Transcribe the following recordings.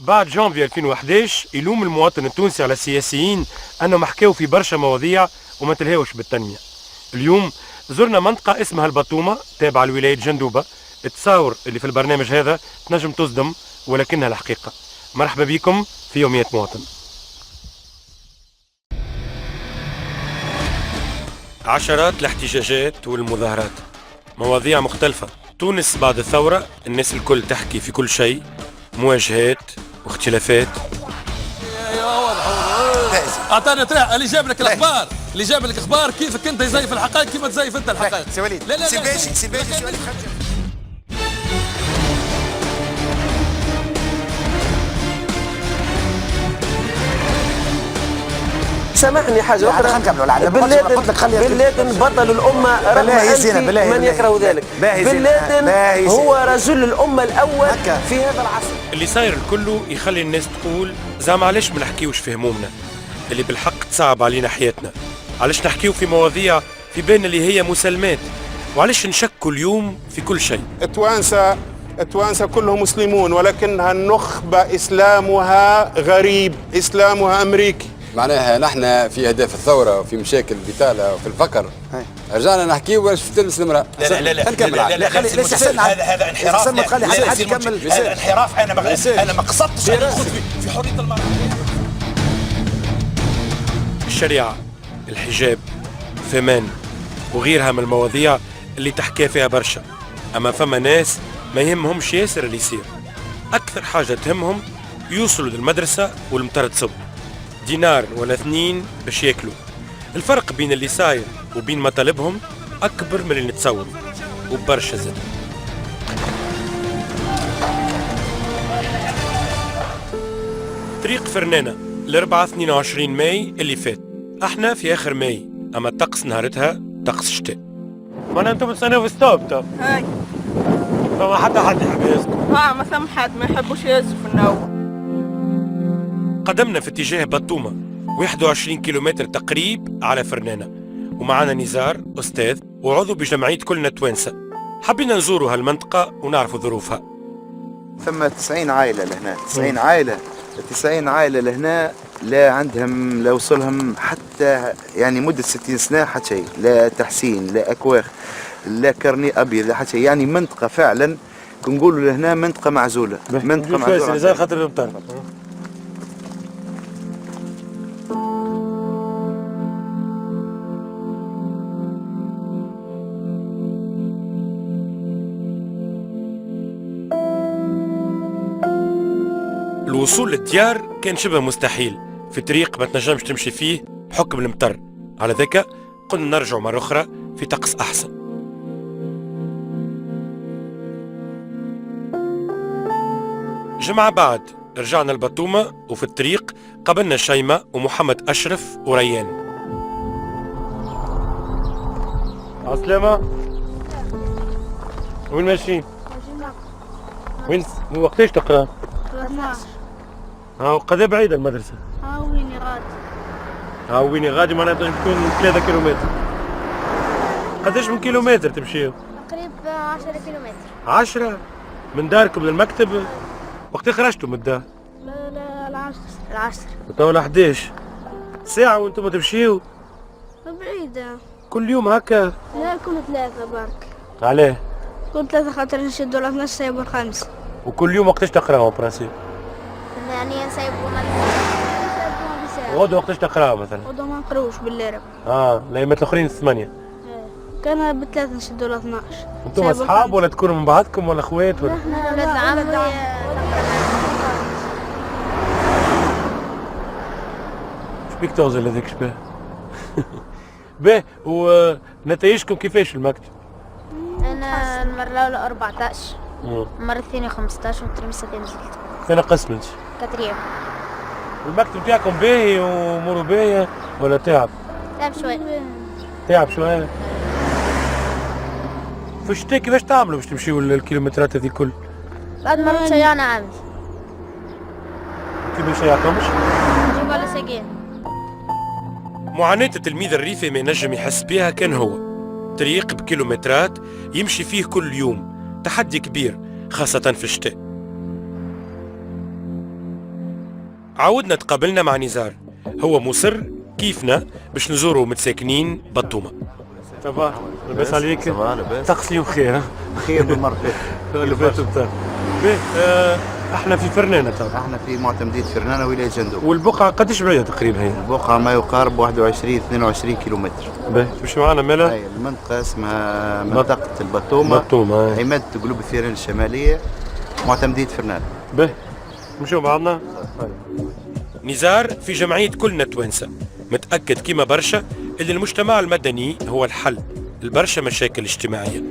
بعد جانفي 2011 يلوم المواطن التونسي على السياسيين أنهم حكاوا في برشا مواضيع وما تلهاوش بالتنمية. اليوم زرنا منطقة اسمها البطومة تابعة لولاية جندوبة. التصاور اللي في البرنامج هذا تنجم تصدم ولكنها الحقيقة. مرحبا بكم في يومية مواطن. عشرات الاحتجاجات والمظاهرات، مواضيع مختلفة. تونس بعد الثورة الناس الكل تحكي في كل شيء، مواجهات واختلافات. اعطاني طريق اللي جاب لك الاخبار، اللي جاب لك اخبار كيفك انت يزيف الحقائق كيف تزيف انت الحقائق. سي وليد لا سي باجي سؤالك خمسة. سامحني حاجه اخرى. بن لادن بطل الامه رغم من يكره ذلك. بن لادن هو رجل الامه الاول في هذا العصر. اللي صاير الكل يخلي الناس تقول زعما علاش ما نحكيوش في همومنا اللي بالحق تصعب علينا حياتنا، علاش نحكيو في مواضيع في بالنا اللي هي مسلمات، وعلاش نشكوا اليوم في كل شيء. التوانسة كلهم مسلمون، ولكنها النخبة إسلامها غريب، إسلامها أمريكي. معناها نحن في اهداف الثوره وفي مشاكل بتالة وفي الفقر رجعنا نحكيو واش في تلبس المراه. لا هذا انحراف. ما تخلي حد يكمل. هذا انحراف. انا ما قصدتش ان ندخل في حريه المراه. الشريعه، الحجاب، فمان وغيرها من المواضيع اللي تحكي فيها برشا. اما فما ناس ما يهمهمش ياسر اللي يصير، اكثر حاجه تهمهم يوصلوا للمدرسه والمطر تصب دينار ولا 2 باش ياكلوا. الفرق بين اللي صاير وبين مطالبهم أكبر من اللي نتصور وبرشا زاد. طريق فرنانة الأربعاء 22 ماي اللي فات. احنا في آخر ماي، أما الطقس نهارتها طقس شتاء. معناها انتم تستناو في ستوب طب؟ هاي فما حد يحب يسكت؟ ما ثم حد ما يحبوش يهزوا في النوم. قدمنا في اتجاه بطومة 21 كيلومتر تقريب على فرنانة، ومعنا نزار أستاذ وعضو بجمعية كلنا توانسة. حبينا نزوروا هالمنطقة ونعرفوا ظروفها. ثم 90 عائلة لهنا، 90 عائلة، 90 عائلة لهنا لا عندهم لا وصلهم حتى يعني مدة 60 سنة حتى شيء، لا تحسين لا أكواخ لا كرني أبيض لا حتى شيء، يعني منطقة فعلا نقولوا لهنا منطقة معزولة. منطقة معزولة. نزار خاطر المطر. الوصول للديار كان شبه مستحيل في طريق ما تنجمش تمشي فيه بحكم المطر. على ذاك قلنا نرجع مرة أخرى في طقس أحسن. جمعة بعد رجعنا البطومة، وفي الطريق قابلنا شيماء ومحمد أشرف وريان. عسلامة. وين ماشيين؟ وين وقتاش تقرأ؟ 12. قد بعيدة المدرسة؟ ويني غادي. ويني غادي معناتها تكون 3 كيلومتر. قداش من كيلومتر تمشيو؟ تقريبا 10 كيلومتر. 10 من داركم للمكتب؟ وقت خرجتوا من الدار؟ لا العصر. وتوا 11 ساعة وانتم تمشيو؟ بعيدة. كل يوم هكا؟ لا كل 3 برك. علاه؟ كل 3 خاطر نشدوا على 12 ساعة و5. وكل يوم وقتاش تقراهم برانسيب؟ يعني نسيبونا غدوة وقتاش تقراهم مثلا؟ غدوة ما نقروش بالليل. الأيامات الآخرين 8. كان بثلاثة نشدوا ل 12. انتم اصحاب ولا تكونوا من بعضكم ولا اخوات ولا؟ احنا ولاد عمي. ايش بيك توصل هذاك شباب؟ باهي، ونتائجكم كيفاش في المكتب؟ انا المرة الأولى 14، المرة الثانية 15 والترميسة نزلت. فين قسمت؟ كاتريا. المكتب تاعكم باهي واموره باهية ولا تعب؟ تعب شوي. تعب شوية. في الشتاء كيفاش تعملوا باش تمشيوا الكيلومترات هذه الكل؟ بعد ما رجعنا عامل. كيفاش يعطوش؟ نجيب على ساقين. معاناة التلميذ الريفي ما ينجم يحس بها كان هو طريق بكيلومترات يمشي فيه كل يوم، تحدي كبير خاصة في الشتاء. عاودنا تقابلنا مع نزار، هو مصر كيفنا باش نزوروا متساكنين بطومة. صباح لاباس عليك؟ طقسي وخير. خير بالمرة لباس بتاع. احنا في فرنانة طبعا. احنا في معتمدية فرنانة ولاية جندوب. والبقعة قديش بعيدة تقريبا هي؟ البقعة ما يقارب 21-22 كيلومتر. باهي تمشي معنا مالا؟ هاي المنطقة اسمها منطقة البطومة. بطومة. عماد قلوب الثيران الشمالية، معتمدية فرنانة. باهي نمشيو بعضنا. نزار في جمعية كلنا توانسة، متأكد كيما برشا اللي المجتمع المدني هو الحل لبرشا مشاكل اجتماعية.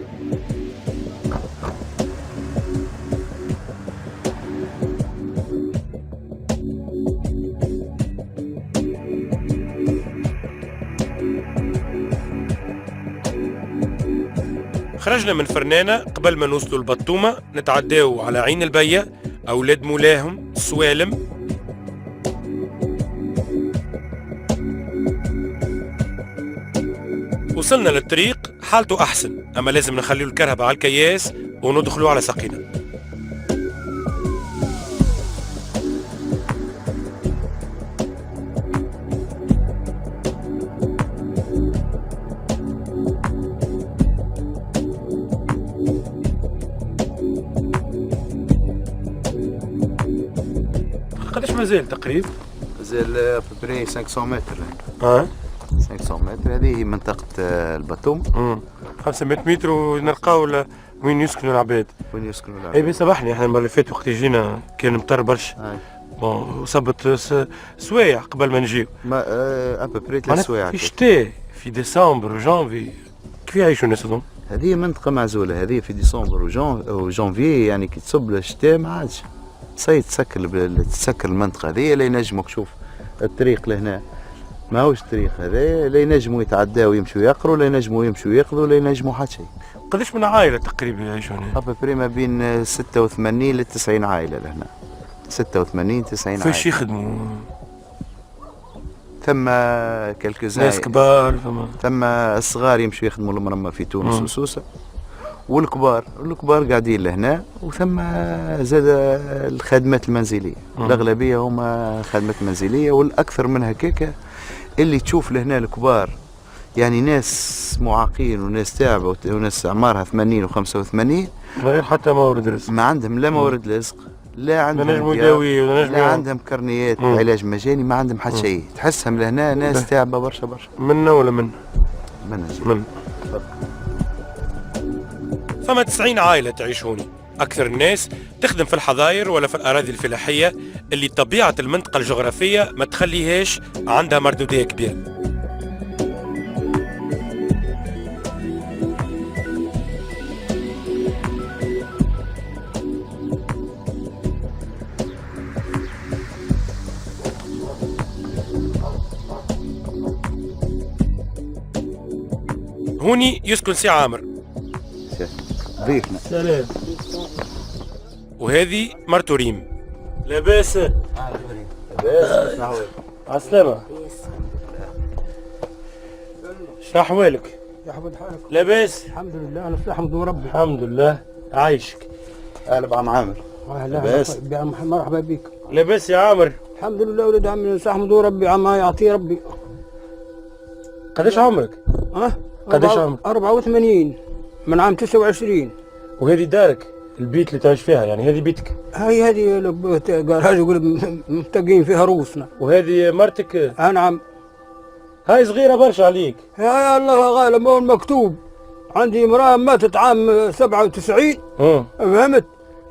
خرجنا من فرنانة قبل ما نوصلوا البطومة، نتعداو على عين البية، أولاد مولاهم، سوالم. وصلنا للطريق حالته أحسن، أما لازم نخليو الكرهبة على الكياس وندخلوا على ساقينا. قداش مازال تقريبا؟ مازال بري 500 متر. 500 متر. هذه هي منطقة البطوم. 500 متر ونلقاو وين يسكنوا العباد. وين يسكنوا العباد. اي بي سامحني، احنا المرة اللي فاتت وقت جينا كان مطر برشا. بون وصبت سوايع قبل ما نجيو. ما ابري 3 سوايع. في الشتاء في ديسمبر وجانفي كيف يعيشوا الناس هذوما؟ هذه منطقة معزولة، هذه في ديسمبر وجانفي يعني كي تصب الشتاء ما عادش تسكر المنطقة هذه. لا ينجموا شوف الطريق لهنا ماهوش الطريق هذا، لا ينجموا يتعداو ويمشوا يقروا، لا ينجموا يمشوا ياخذوا، لا ينجموا حتى شيء. قداش من عائلة تقريبا يعيشون هنا؟ ابري ما بين 86 ل 90 عائلة لهنا. 86 90 عائلة. فاش يخدموا؟ ثم كالكوزاي ناس كبار، ثم الصغار يمشوا يخدموا المرمى في تونس وسوسة، والكبار قاعدين لهنا، وثم زاد الخدمات المنزلية. الأغلبية هما خدمات منزلية، والأكثر من هكاك اللي تشوف لهنا الكبار يعني ناس معاقين وناس تعبة وناس أعمارها 80 و85 غير حتى مورد رزق. ما عندهم لا مورد رزق، لا عندهم لا عندهم كرنيات علاج مجاني، ما عندهم حتى شيء. تحسهم لهنا ناس تعبة برشا. منا ولا من؟ من. فما 90 عائلة تعيش هوني، أكثر الناس تخدم في الحظاير ولا في الأراضي الفلاحية اللي طبيعة المنطقة الجغرافية ما تخليهاش عندها مردودية كبيرة. هوني يسكن سي عامر. ضيفنا. سلام. وهذه مرتو ريم. لاباس؟ لاباس. عالسلامة. شنو أحوالك؟ يحفظ حالك. لاباس؟ الحمد لله، أنا نحمد ربي. الحمد لله. عايشك. أهلا بعم عامر. لاباس. مرحبا بك. لاباس يا عامر؟ الحمد لله ولد عمي، نحمد ربي عما يعطي ربي. قداش عمرك؟ قداش عمرك؟ 84 من عام 29. وهذه دارك البيت اللي تعيش فيها، يعني هذه بيتك؟ هذه قال هذه يقول متقين فيها روسنا. وهذه مرتك؟ نعم. هاي صغيرة برشا عليك. يا الله غالب، هو المكتوب. عندي امرأة ماتت عام 97. فهمت؟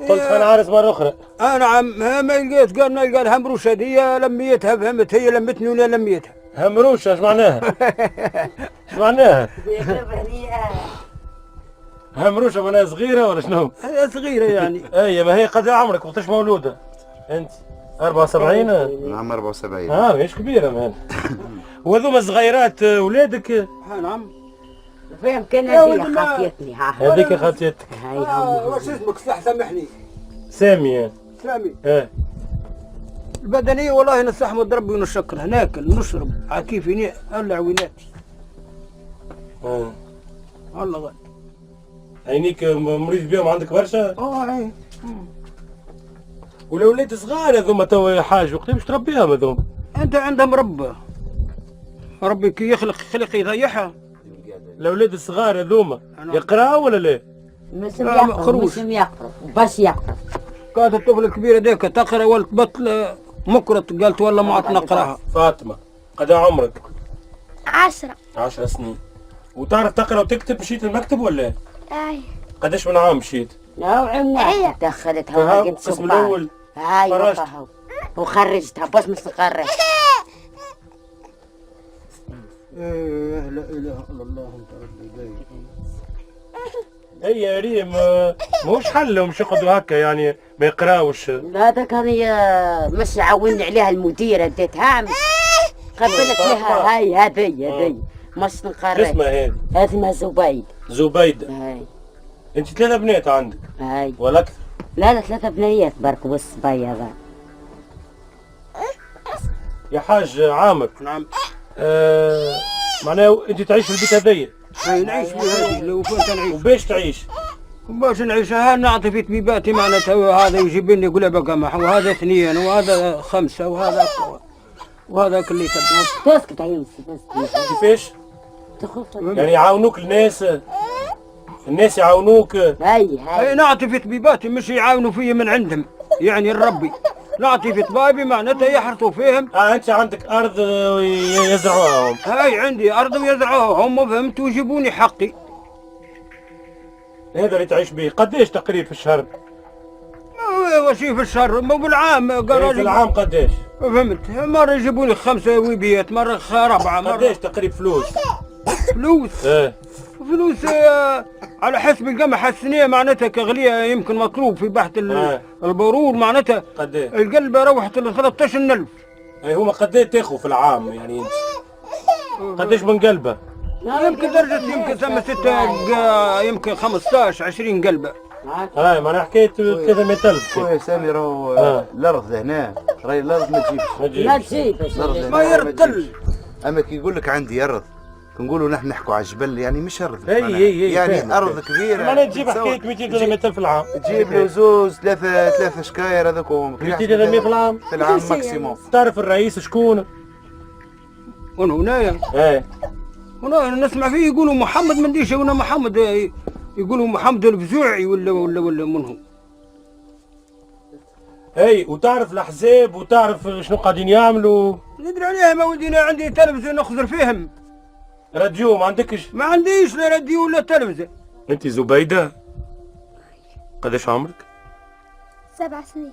قلت خلينا عارس مرة أخرى. نعم. ما لقيت قال همروش هذه لميتها. فهمت؟ هي لمتني ولا لميتها. همروشة ايش معناها؟ ايش معناها؟ همروشة معناها صغيرة ولا شنو؟ هي صغيرة يعني. اي ما هي قد عمرك وقتاش مولودة؟ انت 74؟ نعم 74. مش كبيرة مان. وهذوما صغيرات ولادك؟ نعم. فهم كان هذيك خاطيتني. هذيك خاطيتك. واش اسمك صح سامحني؟ سامي. سامي. البدنية والله نستحمد ربي ونشكره، ناكل نشرب على كيفي هلا عويناتي. الله غالب. عينيك مريض بيهم عندك برشا؟ عين. والأولاد صغار هذوما توا حاج وقت باش تربيهم هذوما؟ أنت عندهم ربي كي يخلق خلق يضيعها. الأولاد الصغار هذوما يقراوا ولا لا؟ مسلم يقرأ بس يقرأ. كانت الطفل الكبير هذاك تقرا والبطل مكرت قالت والله ما عاد نقراها. فاطمة قد عمرك؟ 10. 10 سنين. وتعرف تقرا وتكتب؟ مشيت المكتب ولا؟ اي. قداش من عام مشيت؟ نوعا دخلتها القسم الأول. هاي وخرجتها بس مش تقرأ. لا اله الا الله انت ربي. اي يا ريم موش حل مش يقعدوا هكا يعني ما يقراوش. لا هذاك هذه مش عاوني عليها المديرة اديتها قبلت لها هذه مش نقرا. اسمها هذه؟ هذه اسمها زبيد. زبيدة. انت 3 بنات عندك؟ ولا اكثر؟ لا 3 بنيات برك والصبي هذا. يا حاج عامر. نعم. معناه انت تعيش في البيت هذيا؟ نعيش في هذه لو كنت نعيش. وباش تعيش؟ باش نعيشها نعطي في طبيباتي معناتها هذا يجيب لي يقول بقى وهذا 2 وهذا 5 وهذا كل تبع. تسكت عيوني كيفاش؟ يعني يعاونوك الناس يعاونوك؟ هاي نعطي في طبيباتي مش يعاونوا فيا من عندهم يعني الربي. نعطي في طبابي معناتها يحرثوا فيهم. انت عندك ارض يزرعوها هم؟ هاي عندي ارض ويزرعوها هم فهمت ويجيبوني حقي. هذا اللي تعيش به. قداش تقريبا في الشهر؟ وشي في الشهر مو بالعام قالوا في العام قداش؟ فهمت. مرة يجيبوني 5 ويبيات مرة 4 مرة. قداش تقريبا فلوس؟ فلوس فلوس على حسب القمح السنية معناتها كغلية يمكن مطلوب في بحث البرور معناتها. قداش؟ القلبة روحت ل 13,000. اي هما قداش تاخذوا في العام يعني انت؟ قداش من قلبه؟ يمكن درجة يمكن ثم 6 يمكن 15 20 قلبة. معناها حكاية 300,000. خويا سامي راهو الأرض هنا راهي الأرض ما تجيبش. ما يرتل. أما كي يقول لك عندي أرض نقولوا نحن نحكوا على الجبل يعني مش أرض. يعني أرض كبيرة. معناها تجيب حكاية 200-300,000 في العام. تجيب له زوز 3 شكاير هذوك 200-300 في العام. في العام ماكسيموم. تعرف الرئيس شكون؟ هنايا. هنا نسمع فيه يقولوا محمد منديش ولا محمد يقولوا محمد الفزوعي ولا منهم. وتعرف الاحزاب وتعرف شنو قاعدين يعملوا؟ ندري عليها ما ودينا عندي تلفزيون نخزر فيهم. راديو ما عندكش؟ ما عنديش لا راديو ولا تلفزيون. انت زبيدة قداش عمرك؟ 7 سنين.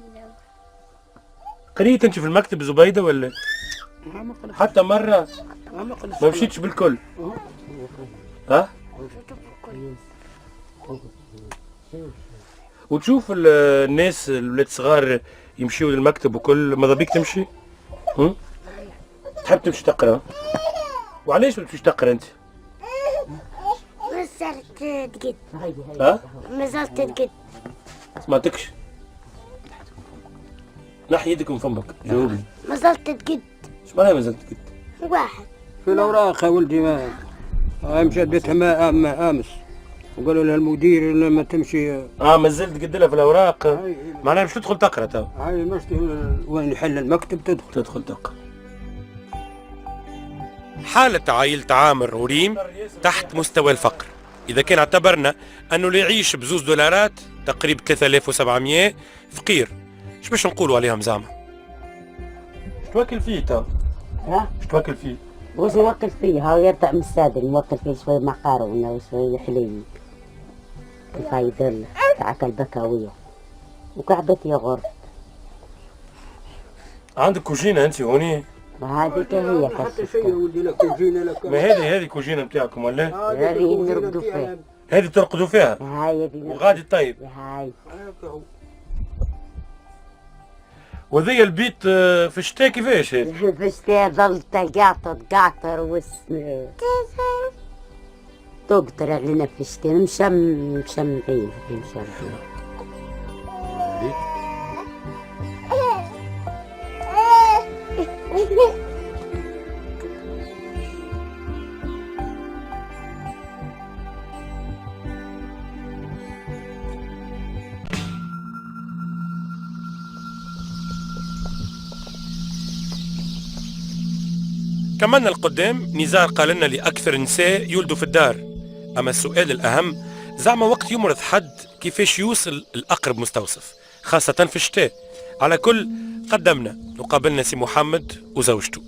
قريت انت في المكتب زبيدة ولا؟ حتى مرة؟ ما مشيتش بالكل؟ وتشوف الناس الولاد الصغار يمشيوا للمكتب وكل ماذا بيك تمشي؟ تحب تمشي تقرا؟ وعلاش ما تمشيش تقرا انت؟ مازلت تقد. مازلت تقد. سمعتكش؟ نحي يدك من فمك جاوبني. مازلت تقد. ايش معناها مازلت تقد؟ 1 في الأوراق يا ولدي ما مشات بيتها امس وقالوا لها المدير لما تمشي. ما زلت قد لها في الأوراق. معناها مش تدخل تقرا تو. هاي مش وين يحل المكتب تدخل تقرا. حالة عائلة عامر وريم تحت مستوى الفقر. إذا كان اعتبرنا أنه اللي يعيش ب2 دولارات تقريبا 3700 فقير، ايش باش نقولوا عليهم زعما؟ ايش تواكل فيه تو؟ ايش تواكل فيه؟ وش يوكل فيه؟ هاو يرتع من السادة موكل فيه شوية معقارونة وشوية حليب كيف يدل تاعك البكاوية وكعبة يغر. عندك كوجينة انت هوني؟ ما هذيك هي ما هذه كوجينة نتاعكم ولا؟ هذه نرقدوا فيها. هذه ترقدوا فيها؟ هاي هذه وغادي طيب. هاي. وذي البيت في الشتاء كيفاش هذا؟ في الشتاء ظل تقاطر تقطر علينا في الشتاء مشم فيه كملنا القدام. نزار قال لنا لأكثر نساء يولدوا في الدار، أما السؤال الأهم زعما وقت يمرض حد كيفاش يوصل الأقرب مستوصف خاصة في الشتاء. على كل قدمنا وقابلنا سي محمد وزوجته.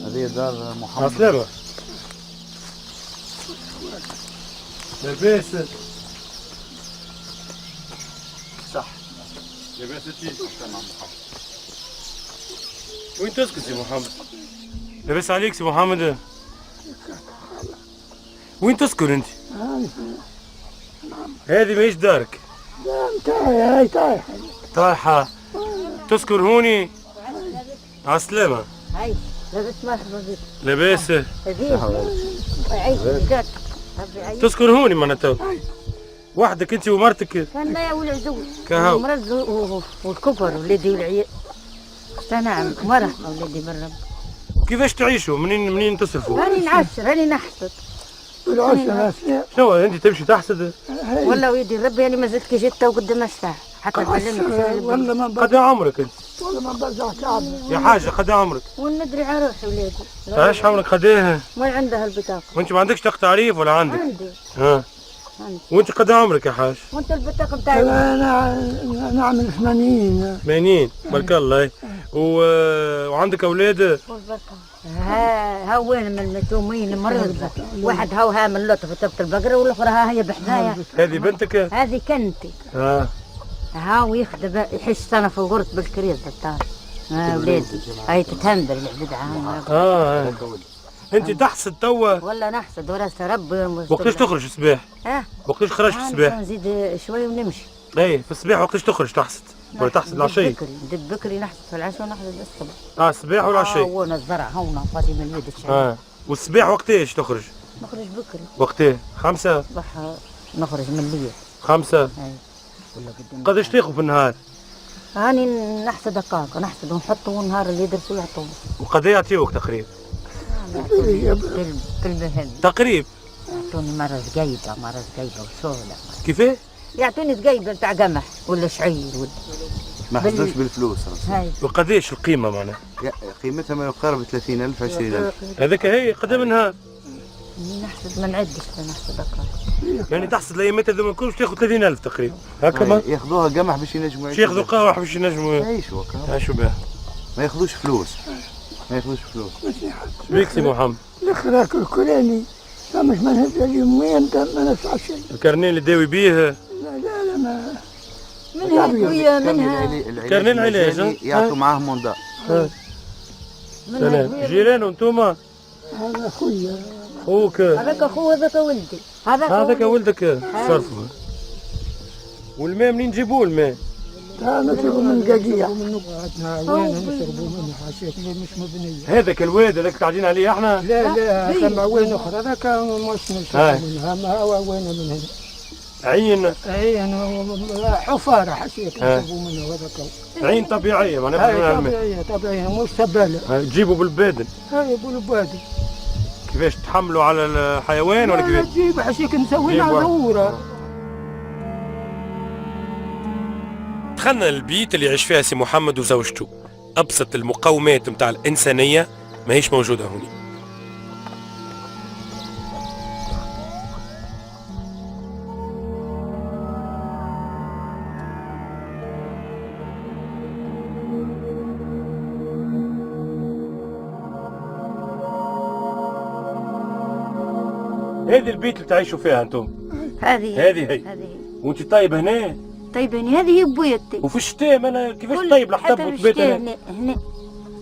هذه دار محمد. عسلامة. لاباس. صح. لاباس انتي؟ وين تسكن سي محمد؟ لاباس عليك سي محمد؟ وين تسكن انت؟ هذه ماهيش دارك؟ نتاعي هاي طايحة. تسكن هوني؟ عالسلامة. هاي لاباس مرحبا بك. لاباس. عيش بجد. تسكن هوني معناتها؟ وحدك انت ومرتك؟ كان لا والعزوز. كهو. المرض والكبر ولادي والعيال. نعم مرحبا ولادي برا. كيفاش تعيشوا؟ منين تصرفوا؟ راني نعشر راني نحسد. شنو انت تمشي تحسد؟ والله ويدي ربي انا ما زلت كي جيت تو قدام الساعة حتى تعلمك. قد عمرك انت؟ والله ما برجع تعب. يا حاجة قد عمرك؟ وندري على روحي ولادي. تعيش عمرك قداه؟ ما عندها البطاقة. وانت ما عندكش طاقة تعريف ولا عندك؟ عندي. ها. عندي. وانت قد عمرك يا حاج؟ وانت البطاقة بتاعي؟ انا نعمل 80. 80 بارك الله. وعندك اولاد؟ ها وين من المتومين مرضى. واحد ها من لطف تبت البقرة والاخرى هي بحذايا. هذه بنتك؟ هذه كنتي. ها ويخدم يحش سنة في الغرط بالكريز بتاع. ولادي هاي تتهندل العبد عنها. انت تحسد توا؟ ولا نحسد ولا ربي. وقتاش تخرج الصباح؟ وقتاش خرجت الصباح؟ نزيد شوي ونمشي. اي في الصباح وقتاش تخرج تحسد؟ ولا تحسد العشية؟ ندب بكري نحسد في العشاء ونحسد الصبح. الصباح والعشية؟ هون الزرع هون فاضي من اليد الشعب. والصباح وقتاش تخرج؟ نخرج بكري. وقتاه؟ 5؟ الصبح نخرج من الليل. 5؟ قداش تاخذ في النهار؟ هاني نحسد دقائق نحسد ونحطه والنهار اللي يدرسوا يعطوه. وقد يعطيوك تقريبا؟ بالمهم تقريب يعطوني مرة زقيبة وسهلة. كيفاه؟ يعطوني زقيبة بتاع قمح ولا شعير ما حسدوش بالفلوس. وقداش القيمة معناها؟ قيمتها ما يقارب 30,000 20,000. هذاك هي قدام النهار. نحسد ما نعدش نحسد دقائق. يعني تحسد الايامات هذوما الكل تاخذ 30,000 تقريبا هكا. ياخذوها قمح باش ينجموا ياخذوا قهوة باش ينجموا يعيشوا بها. ما ياخذوش فلوس. شبيك سي محمد؟ الاخراك الكلاني مش منهج اليومين ما نفع شيء. الكارنيه اللي داوي بيه؟ لا ما منها منها كارنيه العلاج يعطوا معاه موندار. سلام. جيران وانتوما؟ هذا خويا. خوك؟ هذاك اخوه هذاك ولدي. هذاك ولدك صرفه. والماء منين نجيبوه الماء؟ نشربوا من قاقيع. وين نشربوا منه حاشيك مش مبنية. هذاك الواد هذاك تعدين عليه احنا؟ لا ثم وين اخرى هذاك مش نشربوا منها. ما هو وين من هنا؟ عين حفارة حاشيك نشربوا منه هذاك. عين طبيعية معناها؟ طبيعية مش سبالة. تجيبوا بالبادن؟ هاي بالبادن. كيفاش تحملوا على الحيوان ولا كيفاش؟ نجيب حاشيك نسوي لها دورة. دخلنا البيت اللي يعيش فيها سي محمد وزوجته. أبسط المقومات متاع الإنسانية ماهيش موجودة هوني. هذه البيت اللي تعيشوا فيها انتم؟ هذه وانت طيب هنا؟ طيب هنا هذه هي بويتي. وفي الشتاء انا كيفاش طيب الحطب وتبات هنا؟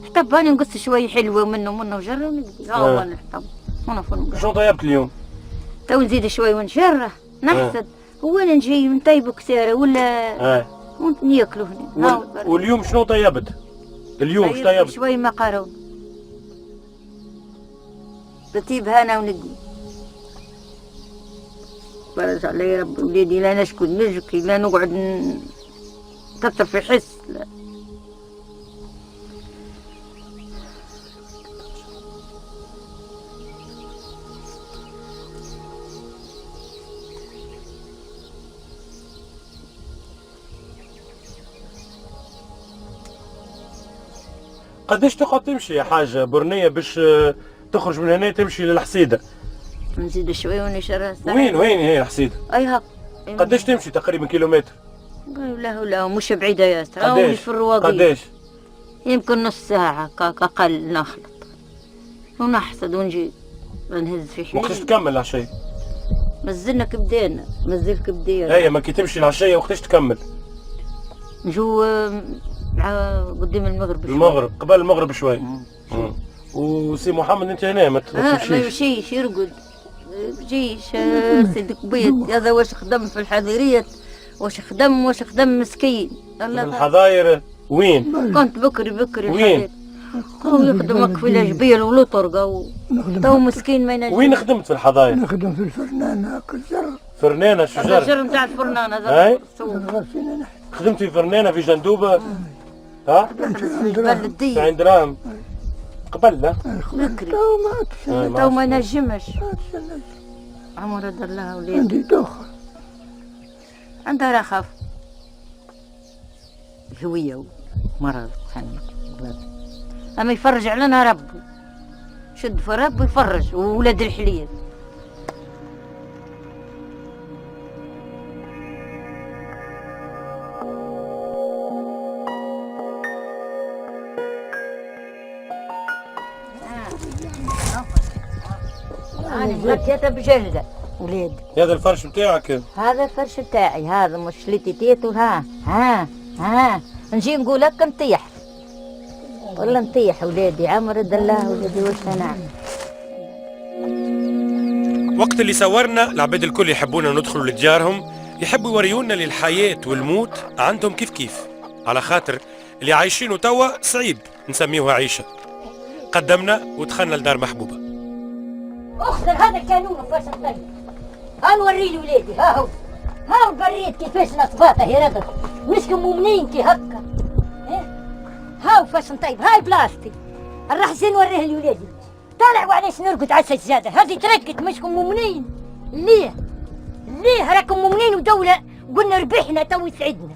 حطب انا نقص شوي حلوه منه وجره وندي هو الحطب هنا في شنو طيبت اليوم؟ تو نزيد شوي ونشره نحسد هو انا نجي نطيبوا كثيره ولا ناكلوا هنا. واليوم شنو طيبت؟ اليوم ايش طيبت؟ شوي مقارون رتيبها انا وندي. بارك الله يا رب وليدي لا نشكو نجكي لا نقعد نكثر في حس لا. قداش تقعد تمشي يا حاجة برنية باش تخرج من هنا تمشي للحصيدة؟ نزيد شوي ونشرها. وين هي الحصيدة؟ اي هاك. قداش تمشي تقريبا كيلومتر؟ لا مش بعيدة ياسر. قداش؟ في الرواقية. قداش؟ يمكن نص ساعة أقل نخلط ونحصد ونجي نهز في حليب. وقتاش تكمل العشية؟ مازلنا بدينا مازلك بدينا. اي ما كي تمشي العشية وقتاش تكمل؟ نجو قدام المغرب شوي. المغرب قبل المغرب شوي. وسي محمد انت هنا ما تمشيش؟ ما يمشيش يرقد يجيش سيدي قبيط هذا واش خدم في الحضيرية واش خدم مسكين. الحضاير وين؟ كنت بكري وين؟ هو يخدم في الجبيل ولطرقة تو مسكين ما ينجم. وين خدمت في الحضاير؟ نخدم في الفرنانة كالجر. فرنانة الشجر؟ الشجر نتاع الفرنانة هذا. خدمت في فرنانة في جندوبة؟ ها؟ في عين درام قبل لا؟ بكري تو ما نجمش. عمر رد الله وليدي. عندي دوخة. عندها رخف. هوية ومرض أما يفرج علينا ربي شد في ربي يفرج وولاد الحليل. أنا غطيتها بجلدة ولاد. هذا الفرش بتاعك؟ هذا الفرش بتاعي هذا مش لتيتيتو. ها نجي نقول لك نطيح والله نطيح ولادي. عمر رد الله ولادي واش نعمل. وقت اللي صورنا العباد الكل يحبونا ندخلوا لديارهم يحبوا يوريونا للحياة والموت عندهم كيف على خاطر اللي عايشينه توا صعيب نسميوها عيشة. قدمنا ودخلنا لدار محبوبة. اخسر هذا الكانون فاش نطيح. ها نوري ولادي ها هو بريت كيفاش نصباطه يا رجل مشكم مؤمنين كي هكا. هاو فاش نطيب هاي بلاستيك راح زين نوريه لولادي. طالع وعلاش نرقد على السجاده هذه ترقد مشكم مؤمنين. ليه راكم مؤمنين ودوله قلنا ربحنا تو يسعدنا.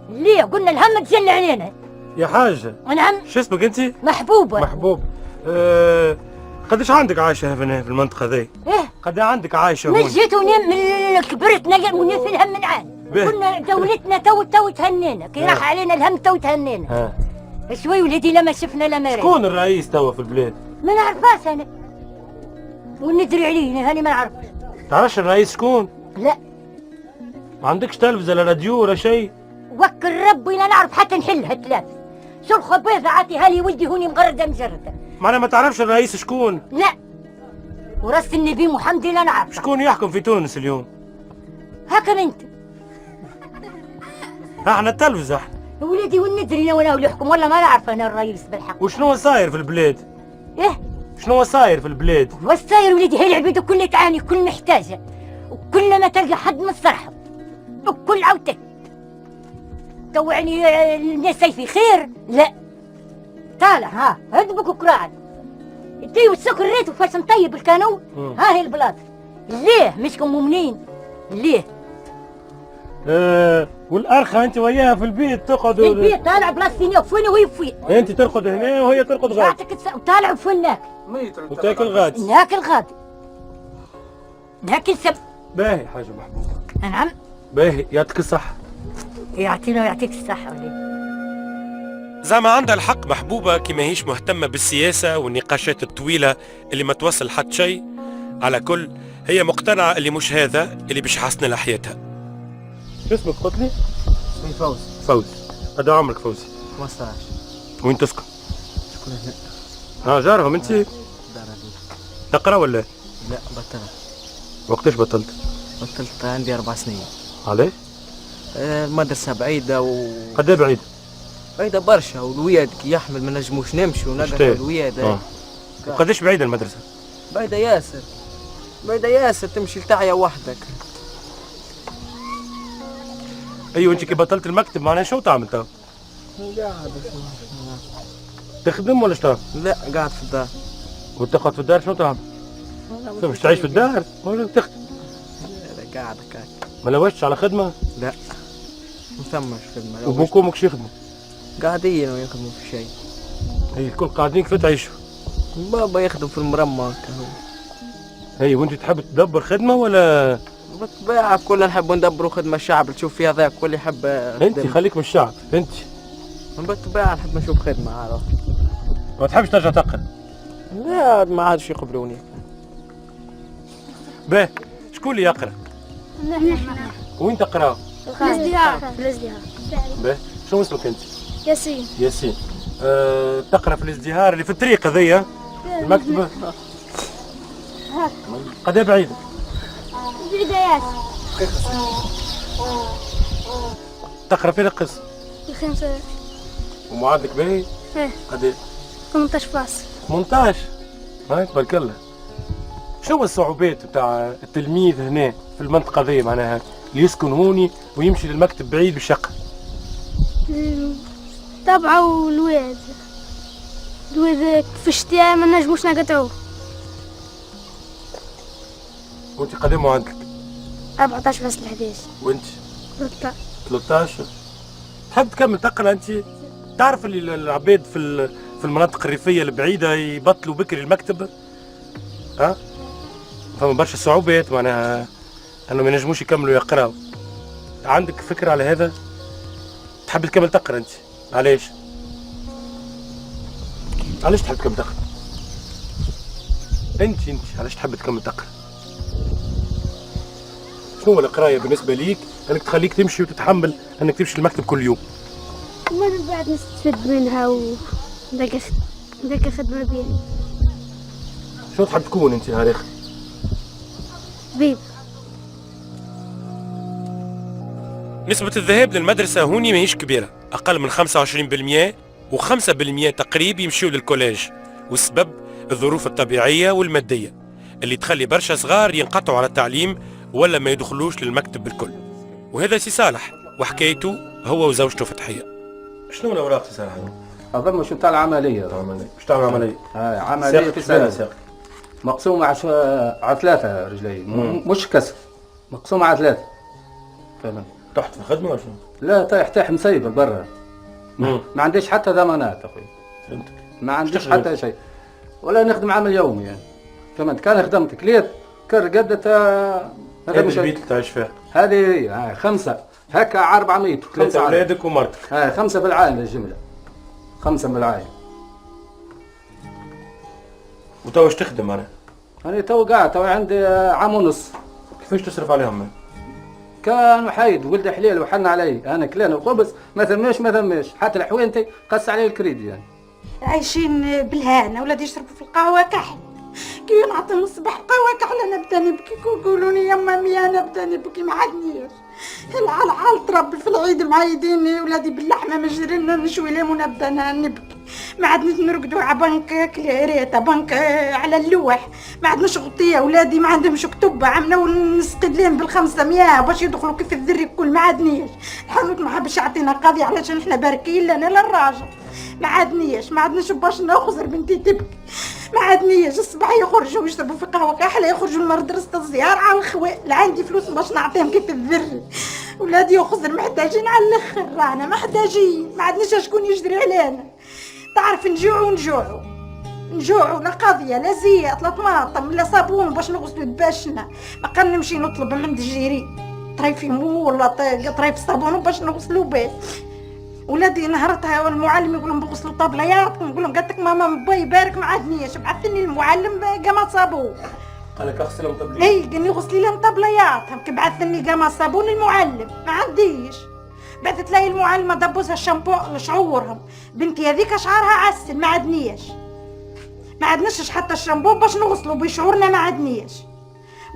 ليه قلنا الهم تجلى علينا يا حاجه. نعم. شو اسمك انت؟ محبوب. قداش عندك عايشه هنا في المنطقه ذي؟ قد عندك عايشه هون؟ من جيت من كبرت ونفي الهم من عاد. قلنا دولتنا تو تهنينا كي راح علينا الهم تو تهنينا. شوي وليدي لما شفنا لما رأينا. شكون الرئيس توا في البلاد؟ ما نعرفاش انا وندري عليه هاني ما نعرفش. تعرفش الرئيس شكون؟ لا. ما عندكش تلفزه ولا راديو ولا شيء؟ وكل ربي لا نعرف حتى نحلها التلفزة. شو الخبيزه عاطيها لي ولدي هوني مجرده معناها ما تعرفش الرئيس شكون؟ لا. وراس النبي محمد لا نعرف. شكون يحكم في تونس اليوم؟ هكا انت. احنا التلفزة احنا. وليدي وندري وانا اللي يحكم والله ما نعرف انا الرئيس بالحق. وشنو صاير في البلاد؟ ايه؟ شنو صاير في البلاد؟ واش صاير وليدي هي العبيد الكل تعاني الكل محتاجة وكل ما تلقى حد مسترحب الكل عاوتك. تو يعني الناس في خير؟ لا. طالع ها هدبك وكراعد تي والسكر ريت وفاش نطيب الكانون. ها هي البلاط. ليه مشكم مؤمنين؟ ليه؟ والارخه انت وياها في البيت تقعد في البيت طالع بلاصتين وفين وهي فين. انت ترقد هنا وهي ترقد غادي. وطالع وفين ناكل. وتاكل غادي. ناكل غادي. ناكل سب. باهي حاجه محبوبه. نعم. باهي يعطيك الصحه. يعطينا ويعطيك الصحه وليه. زعما عندها الحق محبوبه كي ماهيش مهتمه بالسياسه والنقاشات الطويله اللي ما توصل حد شيء. على كل هي مقتنعة اللي مش هذا اللي باش يحسن لها حياتها. شو اسمك قلت لي؟ اسمي فوزي. فوزي. قد عمرك فوزي؟ 15. وين تسكن؟ شكون هنا؟ جارهم انت؟ دار تقرا ولا؟ لا بطلت. وقتاش بطلت؟ بطلت عندي 4 سنين. عليه؟ المدرسة بعيدة قد ايه بعيدة؟ بعيدة برشا والوياد كي يحمل ما نجموش نمشي ونقعد الوياد. وقداش بعيدة المدرسة؟ بعيدة ياسر. بعيدة ياسر تمشي لتعيا وحدك. ايوه انت كي بطلت المكتب معناها شو تعمل تو؟ قاعد تخدم ولا شو؟ لا قاعد في الدار. وتقعد في الدار شو تعمل؟ مش تعيش في الدار ولا تخدم؟ لا قاعد هكاك. ما لوجتش على خدمة؟ لا ما ثمش خدمة. وبوك وامك شو يخدموا؟ قاعدين ويخدموا في شيء. هي الكل قاعدين كيف تعيشوا؟ بابا يخدم في المرمى هكا. هي وانت تحب تدبر خدمة ولا؟ بالطبيعة كلنا نحب ندبروا خدمة الشعب تشوف فيها ذاك كل يحب. انت خليك من الشعب انت. بالطبيعة نحب نشوف خدمة عارف. ما تحبش ترجع تقرا؟ لا ما عادش يقبلوني. باهي شكون اللي يقرا؟ نحن. وين تقرا؟ في الازدهار. في الازدهار. باهي شو اسمك انت؟ ياسين. ياسين. تقرا في الازدهار اللي في الطريق هذيا المكتبة؟ قد ايه بعيدة؟ بدايات. تقرا في القسم؟ الخمسة. ومعادلك باهي؟ ايه. قد ايه؟ 18 فاصل. 18 هاي تبارك الله. شو الصعوبات بتاع التلميذ هنا في المنطقة ذي معناها اللي يسكن هوني ويمشي للمكتب بعيد بالشقة؟ تبعوا الواد في الشتاء ما نجموش نقطعوه. وانت قد ايه معادلك؟ 14.11. وانت؟ 13. تحب تكمل تقرا انت؟ تعرف اللي العباد في المناطق الريفية البعيدة يبطلوا بكري المكتب؟ ها؟ فما برشا صعوبات معناها انه ما ينجموش يكملوا يقراوا. عندك فكرة على هذا؟ تحب تكمل تقرا انت؟ علاش؟ علاش تحب تكمل تقرا؟ انت علاش تحب تكمل تقرا؟ شنو هو القرايه بالنسبه ليك انك تخليك تمشي وتتحمل انك تمشي المكتب كل يوم؟ من بعد نستفد منها وداك خدمة بيها. شنو تحب تكون انت هاريخ؟ بيب. نسبة الذهاب للمدرسة هوني ماهيش كبيرة، أقل من 25% و5% تقريب يمشيو للكوليج، والسبب الظروف الطبيعية والمادية اللي تخلي برشا صغار ينقطعوا على التعليم ولا ما يدخلوش للمكتب بالكل. وهذا سي صالح وحكايته هو وزوجته فتحية. شنو الأوراق سي صالح؟ أظن شو تاع العملية. باش تعمل عملية؟ عملية في سنة مقسومة على 3 رجلي، مش كسر، مقسومة على 3. فهمت. تحت في الخدمة ولا شنو؟ لا تحت مسيبة برا. ما عنديش حتى ضمانات أخوي. فهمتك. ما عنديش حتى شيء. ولا نخدم عمل يومي يعني. فهمت. كان خدمت كليت كرقدت هذا مش البيت اللي تعيش فيه. هذه 5 هكا 400. 3 أولادك ومرتك. 5 بالعائلة الجملة. 5 بالعائلة. وتوا واش تخدم أنا تو قاعد تو عندي عام ونص. كيفاش تصرف عليهم؟ كان وحيد ولد حليل وحن علي انا كلان وخبز ما ثماش حتى الحوينتي قص علي الكريدي يعني. عايشين بالهانه ولادي يشربوا في القهوه كحل كي نعطيهم الصباح قهوه كحل انا نبدا نبكي يقولوا لي يا مامي انا نبدا نبكي ما عادنيش العال تربي في العيد معيديني ولادي باللحمه مجرين نشوي لهم ونبدا نبكي ما عدناش نرقدوا على بنك كليريتا بنك على اللوح ما عندناش غطيه ولادي ما عندهمش كتب عملوا نسقدلين بال500 باش يدخلوا كيف الذري الكل ما عادنيش الحانوت ما حبش يعطينا قاضي علشان احنا باركين لنا لا الراجل ما عادناش باش نخزر بنتي تبكي ما عادنيش الصباح يخرجوا يشربوا في قهوه كحله يخرجوا لمدرسه الزيار على الخوات لا عندي فلوس باش نعطيهم كيف الذري ولادي يخزر محتاجين على الاخر رانا محتاجين ما عندناش شكون يجري علينا تعرف نجوعوا لا قضيه لا زيت لا طماطم لا صابون باش نغسلوا دباشنا ما قال نمشي نطلب من عند الجيري طريفي مو ولا طريف صابون باش نغسلوا به ولادي نهرتها والمعلم يقول لهم بغسلوا طابلياتكم نقول لهم قالت لك ماما باي بارك ما عادنيش بعثني المعلم قام صابون قال لك اغسلهم طبليات. اي قال لي غسلي لهم طبلياتهم، كي بعثني قام صابون المعلم ما عنديش. بعثت لي المعلمه دبوسها الشامبو لشعورهم، بنتي هذيك شعرها عسل ما عدنيش. ما عدناش حتى الشامبو باش نغسلوا بشعورنا ما عدنيش.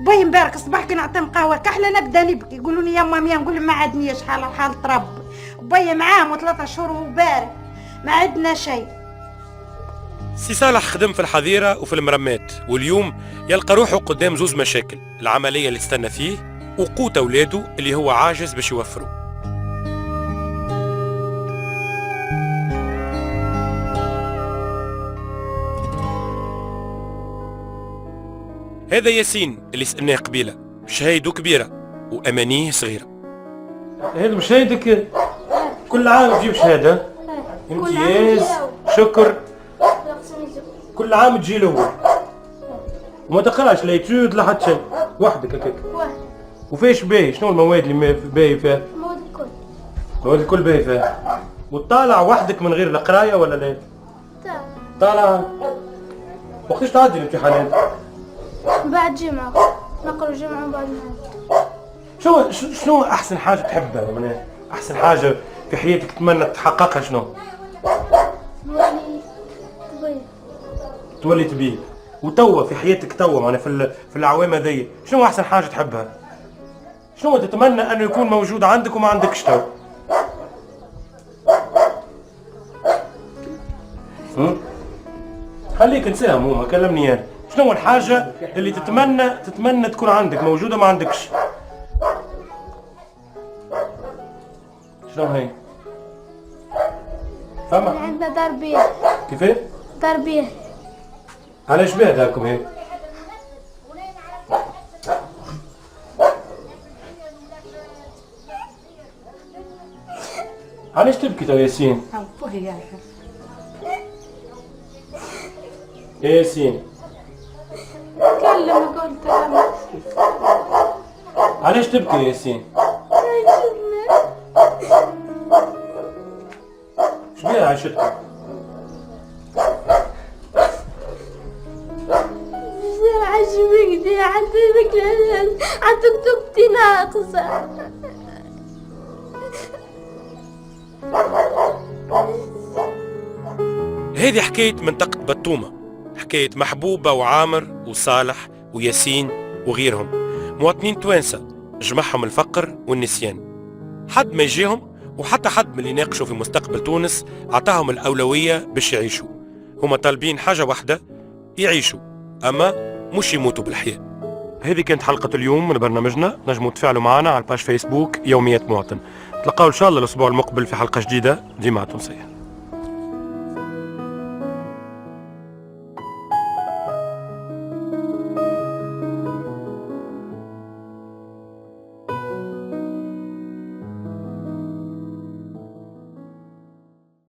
باي مبارك الصباح كي نعطيهم قهوه كحله نبدا نبكي، يقولوا لي يما ميا، نقول لهم ما عدنيش حال تربي. باي معاهم 3 شهور وبارك ما عندنا شيء. سي صالح خدم في الحظيرة وفي المرمات، واليوم يلقى روحه قدام زوز مشاكل: العملية اللي استنى فيه وقوت أولاده اللي هو عاجز باش يوفروا. هذا ياسين اللي سألناه قبيلة، شهايده كبيرة وأمانيه صغيرة. هذا مشاهدك كل عام تجيب شهادة امتياز شكر، كل عام تجي الأول وما تقراش لا يتجود لا حتى شيء، وحدك هكاك. وفيش باهي؟ شنو المواد اللي باهي فيها؟ المواد الكل باهي فيها. وتطالع وحدك من غير القراية ولا لا؟ طالع. وقتاش تعدي الامتحانات؟ بعد جمعة، نقرأ جمعة وبعد نعد. شنو أحسن حاجة تحبها؟ معناها أحسن حاجة في حياتك تتمنى تحققها شنو؟ تولي طبيب. وتوا في حياتك توا معناها في الأعوام هذيا شنو أحسن حاجة تحبها؟ شنو تتمنى أنه يكون موجود عندك وما عندكش توا؟ خليك نساهم هما، كلمني أنا. شنو الحاجة اللي تتمنى تكون عندك موجودة ما عندكش؟ شنو هي؟ فما؟ عندنا دار بيه. كيفاه؟ دار بيه. علاش باه داركم هيك؟ علاش تبكي تو ياسين؟ يا ياسين تكلم قلت علاش تبكي يا ياسين؟ شبيها عيشتك؟ عجبك حتى كتبتي ناقصة. هذه حكاية منطقة بطومة، حكاية محبوبة وعامر وصالح وياسين وغيرهم، مواطنين توانسة جمعهم الفقر والنسيان. حد ما يجيهم وحتى حد من اللي يناقشوا في مستقبل تونس عطاهم الأولوية باش يعيشوا. هما طالبين حاجة واحدة: يعيشوا، أما مش يموتوا بالحياة. هذه كانت حلقة اليوم من برنامجنا. نجموا تفاعلوا معنا على الباج فيسبوك يوميات مواطن. تلقاو إن شاء الله الأسبوع المقبل في حلقة جديدة ديما تونسية.